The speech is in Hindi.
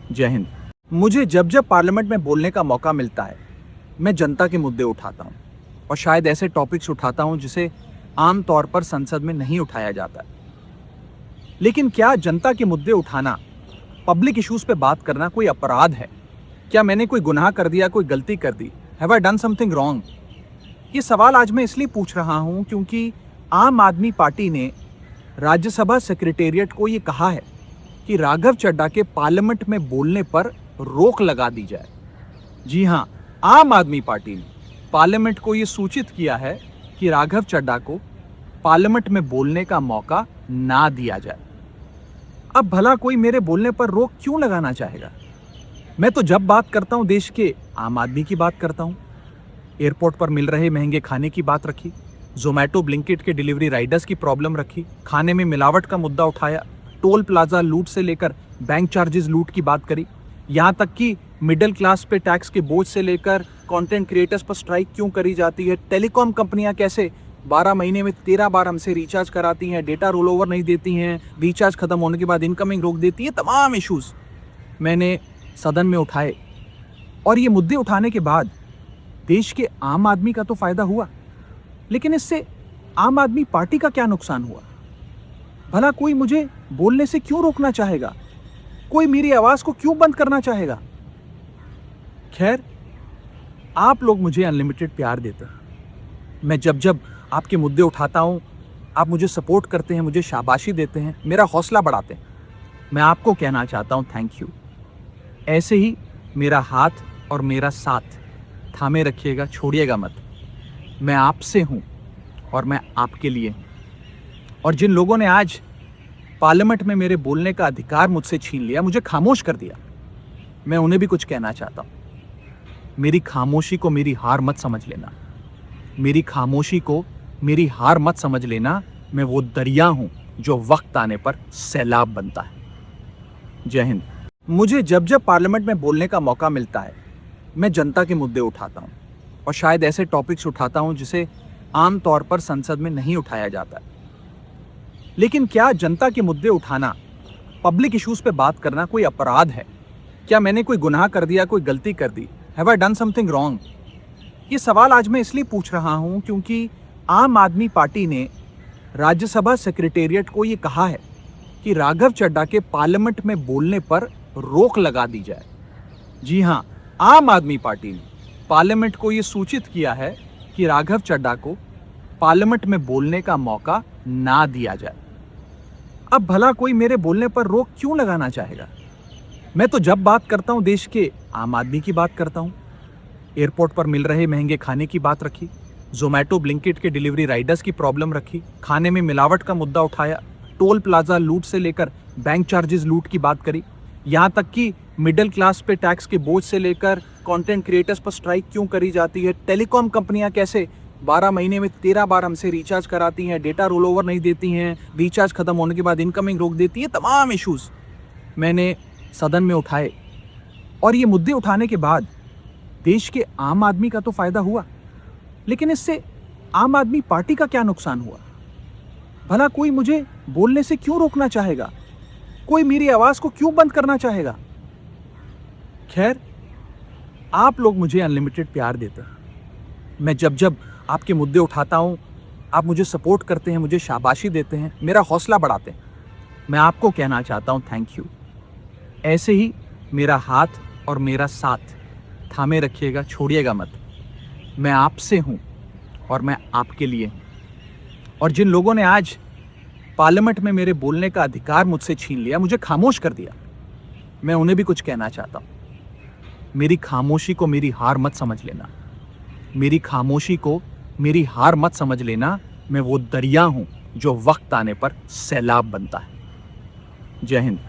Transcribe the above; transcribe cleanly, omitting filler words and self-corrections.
जय हिंद। मुझे जब जब पार्लियामेंट में बोलने का मौका मिलता है, मैं जनता के मुद्दे उठाता हूँ और शायद ऐसे टॉपिक्स उठाता हूँ जिसे आम तौर पर संसद में नहीं उठाया जाता है। लेकिन क्या जनता के मुद्दे उठाना, पब्लिक इश्यूज पे बात करना कोई अपराध है? क्या मैंने कोई गुनाह कर दिया, कोई गलती कर दी? Have I done something wrong? ये सवाल आज मैं इसलिए पूछ रहा हूँ क्योंकि आम आदमी पार्टी ने राज्यसभा सेक्रेटेरिएट को ये कहा है कि राघव चड्ढा के पार्लियामेंट में बोलने पर रोक लगा दी जाए। जी हाँ, आम आदमी पार्टी ने पार्लियामेंट को ये सूचित किया है कि राघव चड्ढा को पार्लियामेंट में बोलने का मौका ना दिया जाए। अब भला कोई मेरे बोलने पर रोक क्यों लगाना चाहेगा? मैं तो जब बात करता हूं देश के आम आदमी की बात करता हूं। एयरपोर्ट पर मिल रहे महंगे खाने की बात रखी, जोमैटो ब्लिंकिट के डिलीवरी राइडर्स की प्रॉब्लम रखी, खाने में मिलावट का मुद्दा उठाया, टोल प्लाजा लूट से लेकर बैंक चार्जेस लूट की बात करी, यहाँ तक कि मिडिल क्लास पे टैक्स के बोझ से लेकर कंटेंट क्रिएटर्स पर स्ट्राइक क्यों करी जाती है, टेलीकॉम कंपनियां कैसे 12 महीने में 13 बार हमसे रिचार्ज कराती हैं, डेटा रोल ओवर नहीं देती हैं, रिचार्ज खत्म होने के बाद इनकमिंग रोक देती है, तमाम इश्यूज मैंने सदन में उठाए। और ये मुद्दे उठाने के बाद देश के आम आदमी का तो फायदा हुआ, लेकिन इससे आम आदमी पार्टी का क्या नुकसान हुआ? भला कोई मुझे बोलने से क्यों रोकना चाहेगा? कोई मेरी आवाज को क्यों बंद करना चाहेगा? खैर, आप लोग मुझे अनलिमिटेड प्यार देते हैं। मैं जब जब आपके मुद्दे उठाता हूं, आप मुझे सपोर्ट करते हैं, मुझे शाबाशी देते हैं, मेरा हौसला बढ़ाते हैं। मैं आपको कहना चाहता हूं थैंक यू। ऐसे ही मेरा हाथ और मेरा साथ थामे रखिएगा, छोड़िएगा मत। मैं आपसे हूं और मैं आपके लिए हूं। और जिन लोगों ने आज पार्लियामेंट में मेरे बोलने का अधिकार मुझसे छीन लिया, मुझे खामोश कर दिया, मैं उन्हें भी कुछ कहना चाहता हूं। मेरी खामोशी को मेरी हार मत समझ लेना। मेरी खामोशी को मेरी हार मत समझ लेना। मैं वो दरिया हूं जो वक्त आने पर सैलाब बनता है। जय हिंद। मुझे जब जब पार्लियामेंट में बोलने का मौका मिलता है, मैं जनता के मुद्दे उठाता हूं और शायद ऐसे टॉपिक्स उठाता हूं जिसे आम तौर पर संसद में नहीं उठाया जाता है। लेकिन क्या जनता के मुद्दे उठाना, पब्लिक इश्यूज पे बात करना कोई अपराध है? क्या मैंने कोई गुनाह कर दिया, कोई गलती कर दी? Have I done something wrong? ये सवाल आज मैं इसलिए पूछ रहा हूं क्योंकि आम आदमी पार्टी ने राज्यसभा सेक्रेटेरिएट को ये कहा है कि राघव चड्ढा के पार्लियामेंट में बोलने पर रोक लगा दी जाए। जी हाँ, आम आदमी पार्टी ने पार्लियामेंट को ये सूचित किया है कि राघव चड्ढा को पार्लियामेंट में बोलने का मौका ना दिया जाए। अब भला कोई मेरे बोलने पर रोक क्यों लगाना चाहेगा? मैं तो जब बात करता हूं देश के आम आदमी की बात करता हूं। एयरपोर्ट पर मिल रहे महंगे खाने की बात रखी, जोमैटो ब्लिंकिट के डिलीवरी राइडर्स की प्रॉब्लम रखी, खाने में मिलावट का मुद्दा उठाया, टोल प्लाजा लूट से लेकर बैंक चार्जेस लूट की बात करी, यहाँ तक कि मिडिल क्लास पे टैक्स के बोझ से लेकर कंटेंट क्रिएटर्स पर स्ट्राइक क्यों करी जाती है, टेलीकॉम कंपनियां कैसे 12 महीने में 13 बार हमसे रिचार्ज कराती हैं, डेटा रोल ओवर नहीं देती हैं, रिचार्ज खत्म होने के बाद इनकमिंग रोक देती है, तमाम इश्यूज मैंने सदन में उठाए। और ये मुद्दे उठाने के बाद देश के आम आदमी का तो फायदा हुआ, लेकिन इससे आम आदमी पार्टी का क्या नुकसान हुआ? भला कोई मुझे बोलने से क्यों रोकना चाहेगा? कोई मेरी आवाज को क्यों बंद करना चाहेगा? खैर, आप लोग मुझे अनलिमिटेड प्यार देते हैं। मैं जब जब आपके मुद्दे उठाता हूं, आप मुझे सपोर्ट करते हैं, मुझे शाबाशी देते हैं, मेरा हौसला बढ़ाते हैं। मैं आपको कहना चाहता हूं थैंक यू। ऐसे ही मेरा हाथ और मेरा साथ थामे रखिएगा, छोड़िएगा मत। मैं आपसे हूं और मैं आपके लिए हूं। और जिन लोगों ने आज पार्लियामेंट में मेरे बोलने का अधिकार मुझसे छीन लिया, मुझे खामोश कर दिया, मैं उन्हें भी कुछ कहना चाहता हूं। मेरी खामोशी को मेरी हार मत समझ लेना। मेरी खामोशी को मेरी हार मत समझ लेना। मैं वो दरिया हूं जो वक्त आने पर सैलाब बनता है। जय हिंद।